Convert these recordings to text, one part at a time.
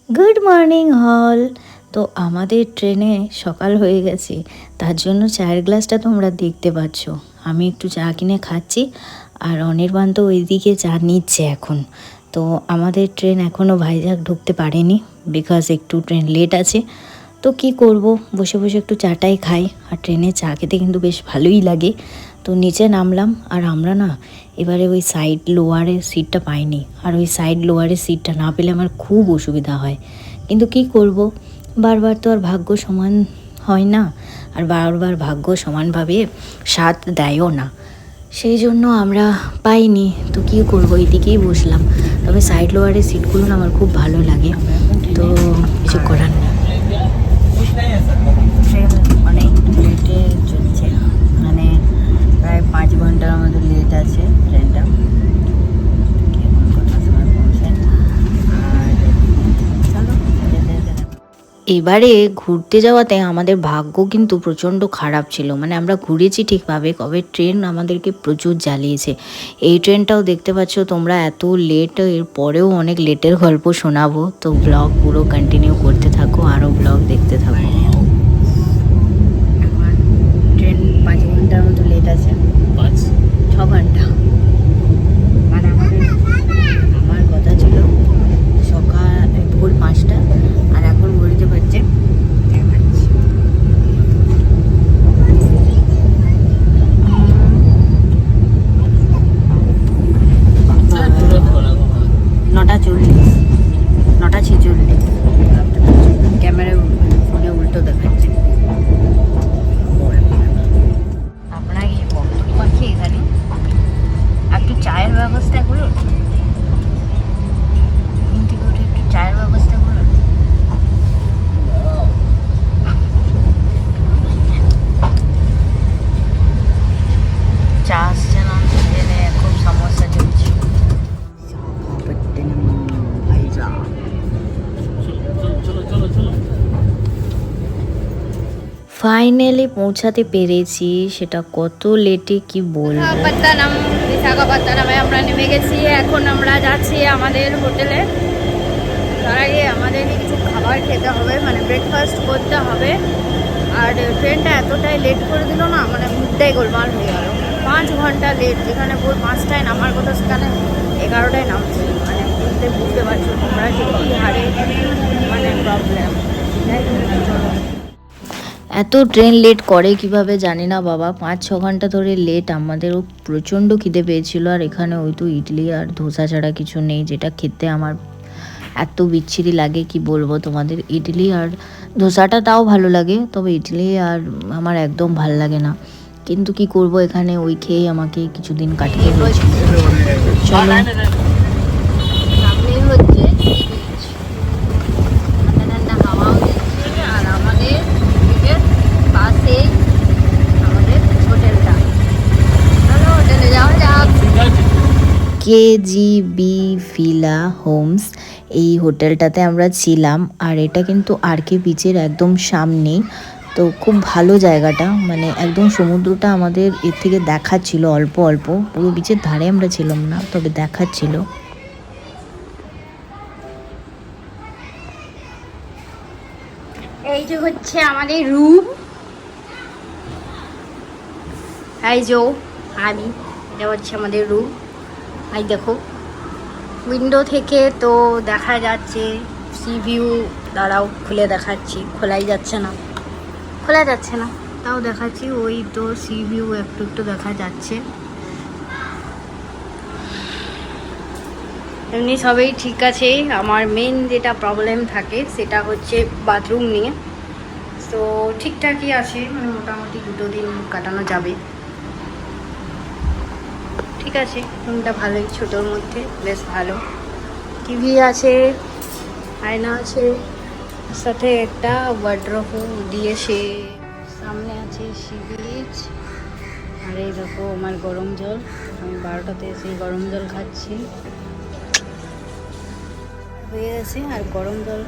Good morning হল। তো আমাদের ট্রেনে সকাল হয়ে গেছে, তার জন্য চায়ের গ্লাসটা তোমরা দেখতে পাচ্ছ। আমি একটু চা কিনে খাচ্ছি, আর অনির্বাণ তো ওইদিকে চা নিচ্ছে এখন। তো আমাদের ট্রেন এখনও ভাইজাগ ঢুকতে পারেনি, বিকজ একটু ট্রেন লেট আছে। তো কি করব, বসে বসে একটু চাটাই খাই। আর ট্রেনে চা খেতে কিন্তু বেশ ভালোই লাগে। তো নিচে নামলাম, আর আমরা না এবারে ওই সাইড লোয়ারের সিটটা পাইনি। আর ওই সাইড লোয়ারের সিটটা না পেলে আমার খুব অসুবিধা হয়, কিন্তু কি করব, বারবার তো আর ভাগ্য সমান হয় না, আর বারবার ভাগ্য সমানভাবে সাথ দেয়ও না। সেই জন্য আমরা পাইনি, তো কী করবো, এইদিকেই বসলাম। তবে সাইড লোয়ারের সিটগুলো না আমার খুব ভালো লাগে, তো কিছু করার নেই। ট্রেন অনেক লেটে চলছে, মানে প্রায় 5 ঘন্টার আমাদের লেট আছে ট্রেনটা। কেমন কটার সময় পৌঁছায়, আর চলো যেতে যেতে। এবারে ঘুরতে যাওয়াতে আমাদের ভাগ্য কিন্তু প্রচণ্ড খারাপ ছিল। মানে আমরা ঘুরেছি ঠিকভাবে, কবে ট্রেন আমাদেরকে প্রচুর জ্বালিয়েছে। এই ট্রেনটাও দেখতে পাচ্ছ তোমরা, এত লেট, এর পরেও অনেক লেটের গল্প শোনাবো। তো ব্লগ পুরো কন্টিনিউ করতে থাকো, আরও ব্লগ দেখতে থাকো। ট্রেন 5 ঘন্টার মতো লেট আছে, 6 ঘন্টা। মানে আমার কথা ছিল সকাল ভোর 5টা, আর এখন ঘুরতে পারছে। নটা 40, 9:46। ক্যামেরা ফোনে উল্টো দেখাচ্ছে। আপনার কি বক্তব্য আছে এখানে? একটু চায়ের ব্যবস্থা করুন, কিন্তু একটু চায়ের ব্যবস্থা করুন। চা আসছে না, ট্রেনে খুব সমস্যা চলছে। ফাইনালি পৌঁছাতে পেরেছি, সেটা কত লেটে কি বলবো। বিশাখাপত্তনমে আমরা নেমে গেছি। এখন আমরা যাচ্ছি আমাদের হোটেলে। তার আগে আমাদেরকে কিছু খাবার খেতে হবে, মানে ব্রেকফাস্ট করতে হবে। আর ট্রেনটা এতটাই লেট করে দিল না, মানে মুখটাই গোলমাল হয়ে গেল। 5 ঘন্টা লেট, যেখানে ভোর 5টায় নামার কথা সেখানে 11টায় নামছি। মানে বুঝতে পারছো তোমরা যে কী হারে মানে প্রবলেম। এত ট্রেন লেট করে কিভাবে জানি না বাবা, 5-6 ঘন্টা ধরে লেট। আমাদেরও প্রচণ্ড খিদে পেয়েছিল, আর এখানে ওই তো ইডলি আর ধোসা ছাড়া কিছু নেই, যেটা খেতে আমার এত বিচ্ছিরি লাগে কি বলবো তোমাদের। ইডলি আর ধোসাটা তাও ভালো লাগে, তবে ইডলি আর আমার একদম ভালো লাগে না। কিন্তু কি করব, এখানে ওই খেয়েই আমাকে কিছুদিন কাটিয়ে হয়েছে। চলো। সামনে হচ্ছে সি বিচ, ঠান্ডা ঠান্ডা হাওয়াও দিচ্ছে। আর আমাদের বিচের পাশেই আমাদের হোটেলটা। চলো হোটেলে যাওয়া যাক। KGB ভিলা হোমস, এই হোটেলটাতে আমরা ছিলাম। আর এটা কিন্তু RK বিচের একদম সামনেই। তো খুব ভালো জায়গাটা, মানে একদম সমুদ্রটা আমাদের এর থেকে দেখাচ্ছিল অল্প অল্প। পুরো বিচের ধারে আমরা ছিলাম না, তবে দেখাচ্ছিল। এই যে হচ্ছে আমাদের রুম। এই যে আমি, এটা হচ্ছে আমাদের রুম। এই দেখো উইন্ডো থেকে তো দেখা যাচ্ছে সি ভিউ। দাঁড়াও খুলে দেখাচ্ছি, খোলাই যাচ্ছে না, খোলা যাচ্ছে না, তাও দেখাচ্ছি। ওই তো সি ভিউ একটু একটু দেখা যাচ্ছে। এমনি সবই ঠিক আছে। আমার মেন যেটা প্রবলেম থাকে সেটা হচ্ছে বাথরুম নিয়ে। তো ঠিকঠাকই আছে, মানে মোটামুটি 2 দিন কাটানো যাবে। ঠিক আছে, রুমটা ভালোই, ছোটোর মধ্যে বেশ ভালো। টিভি আছে, আয়না আছে, সাথে একটা ওয়ার্ড্রোবও দিয়েছে। সামনে আছে সি বিচ। আর এই দেখো আমার গরম জল, আমি 12টাতে এসে গরম জল খাচ্ছি। হয়ে গেছে, আর গরম জল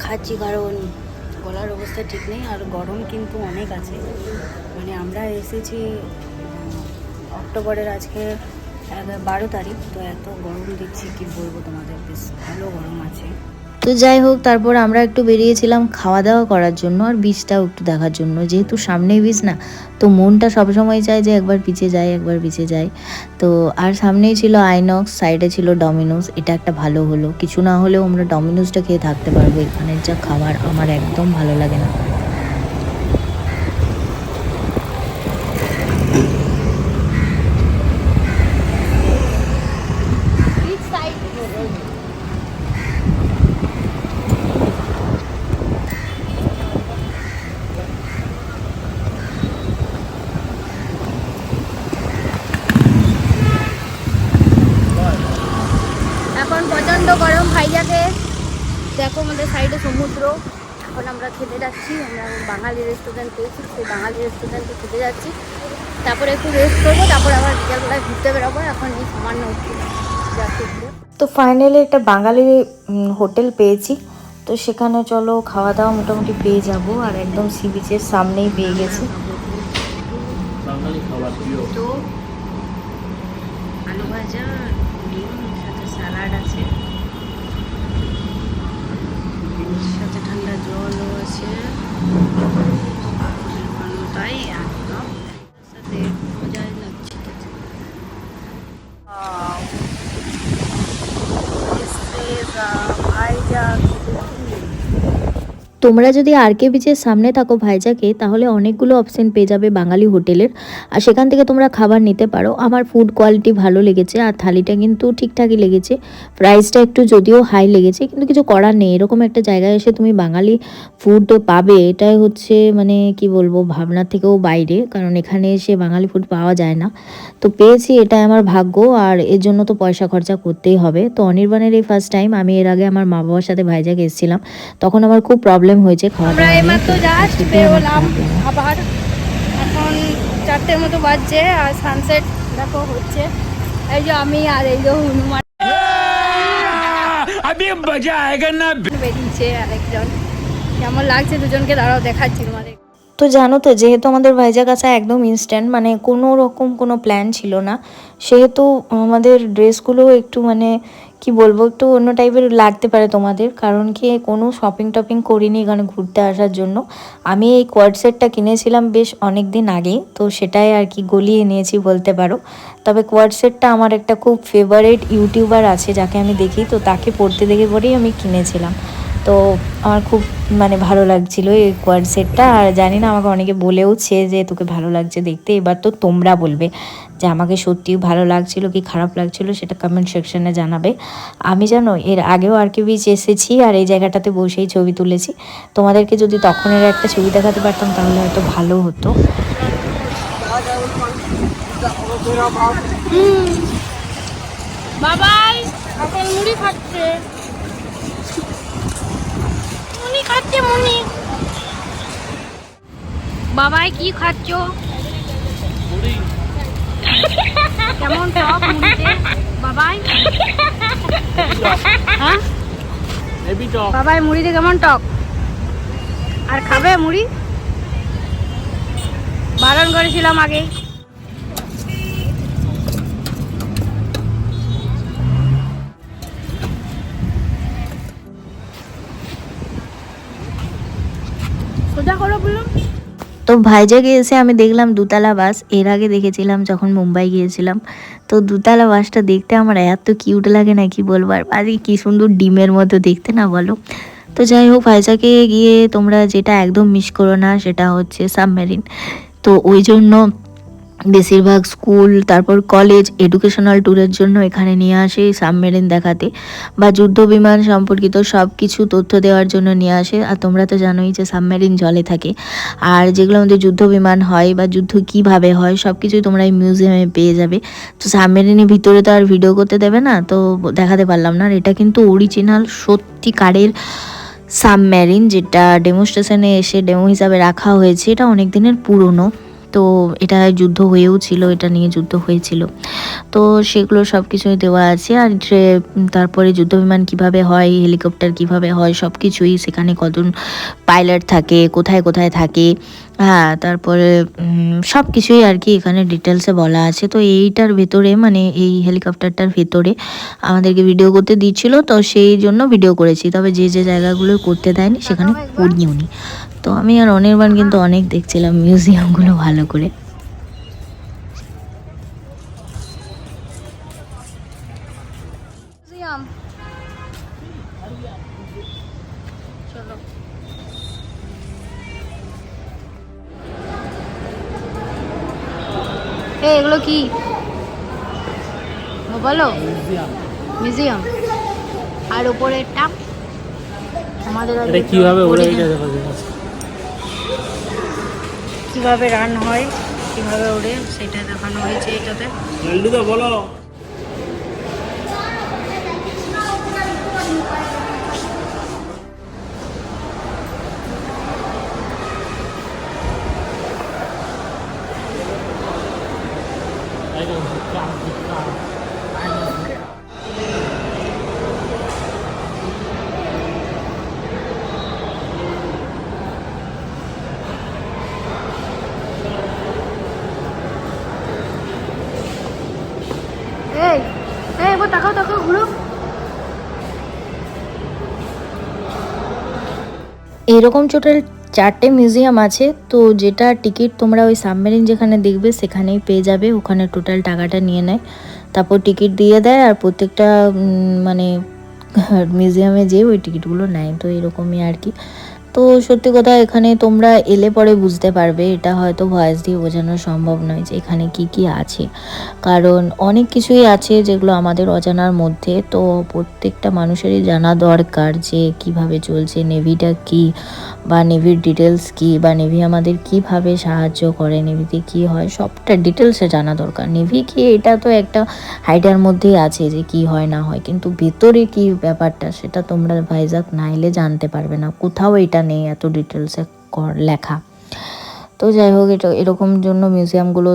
খাচ্ছি কারণ গলার অবস্থা ঠিক নেই, আর গরম কিন্তু অনেক আছে। মানে আমরা এসেছি অক্টোবরের আজকে 12 তারিখ, তো এত গরম দিচ্ছি কি বলবো তোমাদের, বেশ ভালো গরম আছে। তো যাই হোক, তারপর আমরা একটু বেরিয়েছিলাম খাওয়া দাওয়া করার জন্য আর বিচটাও একটু দেখার জন্য। যেহেতু সামনেই বিচ না, তো মনটা সবসময় চায় যে একবার বিচে যাই, একবার বিচে যাই। তো আর সামনেই ছিল আইনক্স, সাইডে ছিল ডমিনোস। এটা একটা ভালো হলো, কিছু না হলেও আমরা ডমিনোসটা খেয়ে থাকতে পারবো। এখানের যা খাবার আমার একদম ভালো লাগে না। এখন প্রচণ্ড গরম ভাইজাকে, দেখো আমাদের সাইডে সমুদ্র। এখন আমরা খেতে যাচ্ছি, আমরা বাঙালি রেস্টুরেন্ট পেয়েছি, সেই বাঙালি রেস্টুরেন্টে খেতে যাচ্ছি। তারপরে একটু রেস্ট করবো, তারপরে আবার বিকেলবেলায় ঘুরতে বেরোবো। এখন এই সামান্য একটু যাচ্ছি। তো ফাইনালি একটা বাঙালি হোটেল পেয়েছি। তো সেখানে চলো খাওয়া দাওয়া মোটামুটি পেয়ে যাব, আর একদম সি বিচের সামনেই পেয়ে গেছি। তো আলু ভাজা, ডিম, সাথে স্যালাড আছে, সাথে ঠান্ডা জলও আছে। তাই একদম সাথে মজাই লাগছে। তোমরা যদি আরকে বিচের সামনে থাকো ভাইজাকে, তাহলে অনেকগুলো অপশন পেয়ে যাবে বাঙালি হোটেলের, আর সেখান থেকে তোমরা খাবার নিতে পারো। আমার ফুড কোয়ালিটি ভালো লেগেছে, আর থালিটা কিন্তু ঠিকঠাকই লেগেছে। প্রাইসটা একটু যদিও হাই লেগেছে, কিন্তু কিছু করার নেই। এরকম একটা জায়গায় এসে তুমি বাঙালি ফুড পাবে, এটাই হচ্ছে মানে কি বলবো, ভাবনার থেকেও বাইরে, কারণ এখানে এসে বাঙালি ফুড পাওয়া যায় না। তো পেয়েছি, এটাই আমার ভাগ্য, আর এর জন্য তো পয়সা খরচা করতেই হবে। তো অনির্বাণের এই ফার্স্ট টাইম। আমি এর আগে আমার মা বাবার সাথে ভাইজাকে এসেছিলাম, তখন আমার খুব প্রবলেম হয়েছে খাওয়া দাওয়া নিয়ে। এইমাত্র জাস্ট বেরোলাম, আবার এখন 4টের মতো বাজছে, আর সানসেট দেখো হচ্ছে। এই যে আমি আর এই যে হনুমান বেরিয়েছে আরেকজন। কেমন লাগছে দুজনকে, দাঁড়াও দেখাচ্ছি তোমাদের। তো জানো তো, যেহেতু আমাদের ভাইজাগ আসা একদম ইনস্ট্যান্ট, মানে কোনো রকম কোনো প্ল্যান ছিল না, সেহেতু আমাদের ড্রেসগুলো একটু মানে কি বলবো, একটু অন্য টাইপের লাগতে পারে তোমাদের, কারণ কি কোনো শপিং টপিং করিনি এখানে ঘুরতে আসার জন্য। আমি এই কোয়াড সেটটা কিনেছিলাম বেশ অনেক দিন আগে, তো সেটাই আর কি গলিয়ে নিয়েছি বলতে পারো। তবে কোয়াড সেটটা আমার একটা খুব ফেভারিট ইউটিউবার আছে যাকে আমি দেখি, তো তাকে পড়তে দেখে পরেই আমি কিনেছিলাম। তো আমার খুব মানে ভালো লাগছিল এই কোয়াড সেটটা। আর জানি না, আমাকে অনেকে বলেওছে যে তোকে ভালো লাগছে দেখতে। এবার তো তোমরা বলবে যে আমাকে সত্যিই ভালো লাগছিল কি খারাপ লাগছিল, সেটা কমেন্ট সেকশনে জানাবে। আমি জানো এর আগেও আরকে বিচ এসেছি, আর এই জায়গাটাতে বসেই ছবি তুলেছি। তোমাদেরকে যদি তখনের একটা ছবি দেখাতে পারতাম তাহলে হয়তো ভালো হতো। বাবাই এখন মুড়ি খাচ্ছে, মুড়ি খাচ্ছে মুড়ি। বাবাই কি খাচ্ছ? কেমন টক মুড়িতে বাবাই? হ্যাঁ বাবাই মুড়িতে কেমন টক? আর খাবে মুড়ি? বারণ করেছিলাম আগে। সোজা করো বললাম। তো ভাইজাগে এসে আমি দেখলাম দুতলা বাস। এর আগে দেখেছিলাম যখন মুম্বাই গিয়েছিলাম। তো দুতলা বাসটা দেখতে আমার এত কিউট লাগে না কি বলবো, আর কি সুন্দর ডিমের মতো দেখতে না বলো। তো যাই হোক, ভাইজাগে গিয়ে তোমরা যেটা একদম মিস করো না সেটা হচ্ছে সাবমেরিন। তো ওই জন্য বেশিরভাগ স্কুল, তারপর কলেজ, এডুকেশনাল ট্যুরের জন্য এখানে নিয়ে আসে সাবমেরিন দেখাতে, বা যুদ্ধ বিমান সম্পর্কিত সব কিছু তথ্য দেওয়ার জন্য নিয়ে আসে। আর তোমরা তো জানোই যে সাবমেরিন জলে থাকে, আর যেগুলো আমাদের যুদ্ধ বিমান হয় বা যুদ্ধ কিভাবে হয় সব কিছুই তোমরা এই মিউজিয়ামে পেয়ে যাবে। তো সাবমেরিনের ভিতরে তো আর ভিডিও করতে দেবে না, তো দেখাতে পারলাম না। আর এটা কিন্তু অরিজিনাল সত্যিকারের সাবমেরিন, যেটা ডেমনস্ট্রেশনে এসে ডেমো হিসাবে রাখা হয়েছে। এটা অনেক দিনের পুরনো। তো এটা যুদ্ধ হয়েও ছিল, এটা নিয়ে যুদ্ধ হয়েছিল, তো সেগুলো সব কিছুই দেওয়া আছে। আর তারপরে যুদ্ধ বিমান কীভাবে হয়, হেলিকপ্টার কিভাবে হয়, সব কিছুই সেখানে কজন পাইলট থাকে, কোথায় কোথায় থাকে, হ্যাঁ, তারপরে সব কিছুই আর কি এখানে ডিটেলসে বলা আছে। তো এইটার ভেতরে মানে এই হেলিকপ্টারটার ভেতরে আমাদেরকে ভিডিও করতে দিচ্ছিল, তো সেই জন্য ভিডিও করেছি। তবে যে যে জায়গাগুলো করতে দেয়নি সেখানে করিও নি। তো আমি আর অনির্বাণ কিন্তু অনেক দেখছিলাম মিউজিয়ামগুলো ভালো করে। চলো এগুলো কি বলো? মিউজিয়াম। আর উপরে একটা আমাদের কিভাবে রান হয়, কিভাবে ওড়ে সেটা দেখানো হয়েছে এটাতে। বলো এই এই ও তাকাও তাকাও ঘুরো। এরকম টোটাল 4টে মিউজিয়াম আছে। তো যেটা টিকিট তোমরা ওই সাবমেরিন যেখানে দেখবে সেখানেই পেয়ে যাবে, ওখানে টোটাল টাকাটা নিয়ে নেয়, তারপর টিকিট দিয়ে দেয়, আর প্রত্যেকটা মানে মিউজিয়ামে যেয়ে ওই টিকিটগুলো নেয়। তো এরকমই আর কি। তো সত্যি কথা এখানে তোমরা এলে পরে বুঝতে পারবে, এটা হয়তো ভয়েস দিয়ে বোঝানো সম্ভব নয় যে এখানে কি কি আছে, কারণ অনেক কিছুই আছে যেগুলো আমাদের অজানার মধ্যে। তো প্রত্যেকটা মানুষেরই জানা দরকার যে কিভাবে চলছে নেভিটা কি, বা নেভির ডিটেলস কি, বা নেভি আমাদের কিভাবে সাহায্য করে, নেভিতে কি হয় সবটা ডিটেলসে জানা দরকার। নেভি কি এটা তো একটা আইডিয়ার মধ্যেই আছে যে কি হয় না হয়, কিন্তু ভেতরে কি ব্যাপারটা সেটা তোমরা ভাইজাগ না এলে জানতে পারবে না, কোথাও এটা নেই এত ডিটেলসে লেখা। তো যাই হোক, এটা এরকম জন্য মিউজিয়ামগুলো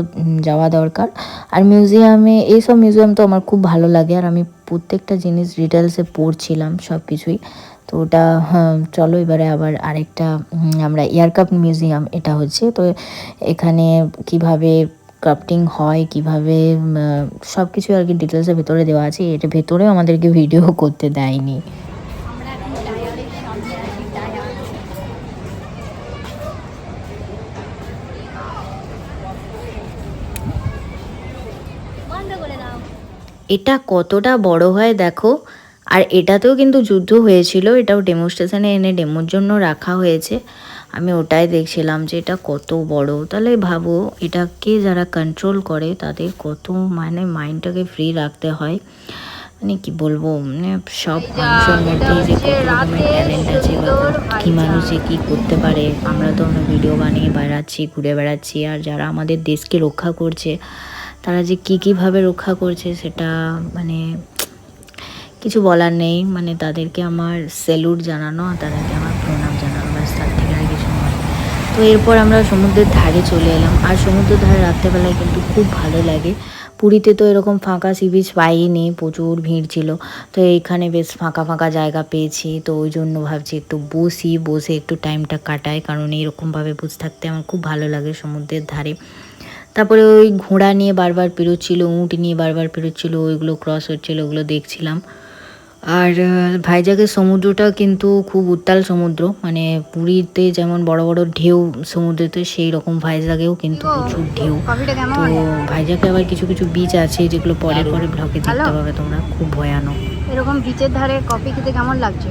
যাওয়া দরকার। আর মিউজিয়ামে এইসব মিউজিয়াম তো আমার খুব ভালো লাগে, আর আমি প্রত্যেকটা জিনিস ডিটেলসে পড়ছিলাম সব কিছুই। তো ওটা চলো এবারে আবার আরেকটা আমরা এয়ারক্রাফট মিউজিয়াম এটা হচ্ছে। তো এখানে কিভাবে ক্রাফটিং হয়, কিভাবে সব কিছু আর কি ডিটেলসের ভেতরে দেওয়া আছে। এটা ভেতরেও আমাদেরকে ভিডিও করতে দেয়নি। আমরা এখন টায়ারের সামনে আছি। টায়ার বন্ধ করে দাও। এটা কতটা বড় হয় দেখো, আর এটাতেও কিন্তু যুদ্ধ হয়েছিল, এটাও ডেমোস্ট্রেশনে এনে ডেমোর জন্য রাখা হয়েছে। আমি ওটাই দেখছিলাম যে এটা কত বড়। তাহলে ভাবো এটাকে যারা কন্ট্রোল করে তাদের কত মানে মাইন্ডটাকে ফ্রি রাখতে হয়, মানে কি বলবো, মানে সব মানুষের মধ্যে যে কত রকমের ট্যালেন্ট আছে, বা কি মানুষ যে কী করতে পারে। আমরা তো আমরা ভিডিও বানিয়ে বেড়াচ্ছি, ঘুরে বেড়াচ্ছি, আর যারা আমাদের দেশকে রক্ষা করছে তারা যে কীভাবে রক্ষা করছে সেটা মানে কিছু বলার নেই। মানে তাদেরকে আমার স্যালুট জানানো, আর তাদেরকে আমার প্রণাম জানানো, ব্যাস, তার থেকে আর কিছু নয়। তো এরপর আমরা সমুদ্রের ধারে চলে এলাম। আর সমুদ্রের ধারে রাত্রেবেলায় কিন্তু খুব ভালো লাগে। পুরীতে তো এরকম ফাঁকা সি বিচ পাইনি, প্রচুর ভিড় ছিল। তো এইখানে বেশ ফাঁকা ফাঁকা জায়গা পেয়েছি, তো ওই জন্য ভাবছি একটু বসে একটু টাইমটা কাটাই, কারণ এইরকমভাবে বসে থাকতে আমার খুব ভালো লাগে সমুদ্রের ধারে। তারপরে ওই ঘোড়া নিয়ে বারবার পেরোচ্ছিল, উঁট নিয়ে বারবার পেরোচ্ছিল, ওইগুলো ক্রস হচ্ছিলো, ওগুলো দেখছিলাম। আর ভাইজাগের সমুদ্রটা কিন্তু খুব উত্তাল সমুদ্র, মানে পুরীতে যেমন বড় বড় ঢেউ সমুদ্রেতে, সেই রকম ভাইজাগেও কিন্তু প্রচুর ঢেউ। তো ভাইজাগে আবার কিছু কিছু বিচ আছে যেগুলো পরে পরে ব্লগে দেখতে পাবে তোমরা, খুব ভয়ানক। এরকম বিচের ধারে কফি খেতে কেমন লাগছে?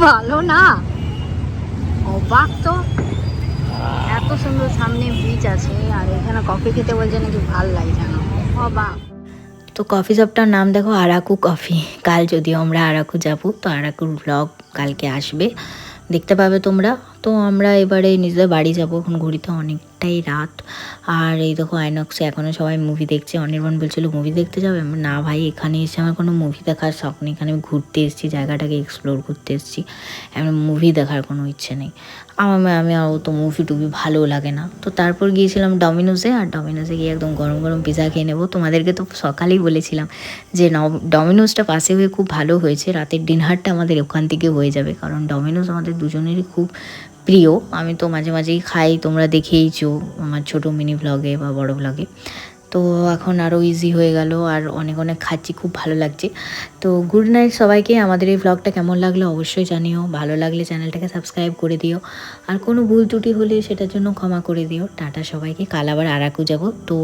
ভালো না? অবাক তো, এত সুন্দর সামনে বিচ আছে আর এখানে কফি খেতে বলছে নাকি ভাল লাগছে না, অবাক। তো কফি শপটার নাম দেখো আরাকু কফি। কাল যদিও আমরা আরাকু যাবো, তো আরাকুর ব্লগ কালকে আসবে, দেখতে পাবে তোমরা। তো আমরা এবারে নিজেদের বাড়ি যাবো, এখন ঘড়িতে অনেক 8টাই রাত। আর এই দেখো আইনক্সে এখনও সবাই মুভি দেখছে। অনির্বাণ বলছিল মুভি দেখতে যাবে, না ভাই এখানে এসে আমার কোনো মুভি দেখার শখ নেই, এখানে আমি ঘুরতে এসেছি, জায়গাটাকে এক্সপ্লোর করতে এসেছি, এমন মুভি দেখার কোনো ইচ্ছে নেই। আমি আর তো মুভি টুভি ভালো লাগে না। তো তারপর গিয়েছিলাম ডমিনোসে, আর ডমিনোসে গিয়ে একদম গরম গরম পিৎজা খেয়ে নেবো। তোমাদেরকে তো সকালেই বলেছিলাম যে ডমিনোসটা পাশে হয়ে খুব ভালো হয়েছে, রাতের ডিনারটা আমাদের ওখান থেকে হয়ে যাবে, কারণ ডমিনোস আমাদের দুজনেরই খুব প্রিয়। আমি তো মাঝে মাঝেই খাই, তোমরা দেখেইছো আমার ছোটো মিনি ব্লগে বা বড় ব্লগে। তো এখন আরও ইজি হয়ে গেল, আর অনেক অনেক খাচ্ছি, খুব ভালো লাগছে। তো গুড নাইট সবাইকে। আমাদের এই ব্লগটা কেমন লাগলো অবশ্যই জানিও, ভালো লাগলে চ্যানেলটাকে সাবস্ক্রাইব করে দিও, আর কোনো ভুল ত্রুটি হলে সেটার জন্য ক্ষমা করে দিও। টাটা সবাইকে, কাল আবার আরাকু যাবো, তো